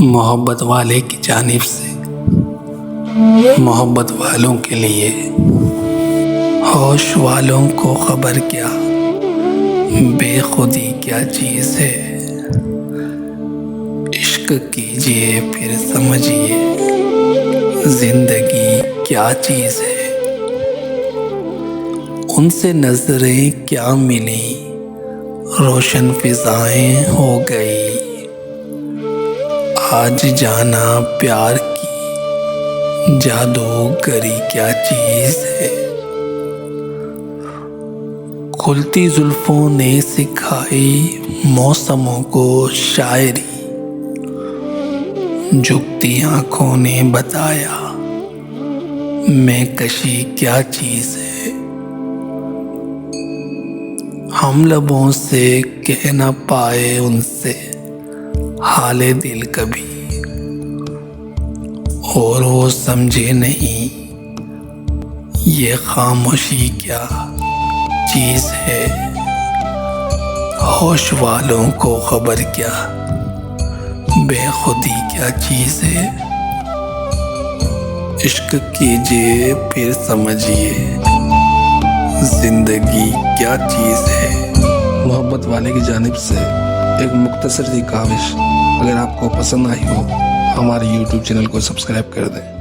मोहब्बत वाले की जानिब से मोहब्बत वालों के लिए, होश वालों को खबर क्या, बेखुदी क्या चीज़ है। इश्क कीजिए फिर समझिए, जिंदगी क्या चीज़ है। उनसे नजरें क्या मिली, रोशन फिजाएं हो गई। आज जाना प्यार की जादूगरी क्या चीज है। खुलती जुल्फों ने सिखाई मौसमों को शायरी, झुकती आंखों ने बताया मैं कशी क्या चीज है। हम लबों से कह न पाए उनसे हाले दिल कभी, और वो समझे नहीं ये खामोशी क्या चीज है। होश वालों को खबर क्या, बेखुदी क्या चीज है। इश्क कीजिए फिर समझिए, जिंदगी क्या चीज है। मोहब्बत वाले की जानिब से एक मुख्तसर सी काविश अगर आपको पसंद आई हो, हमारे YouTube चैनल को सब्सक्राइब कर दें।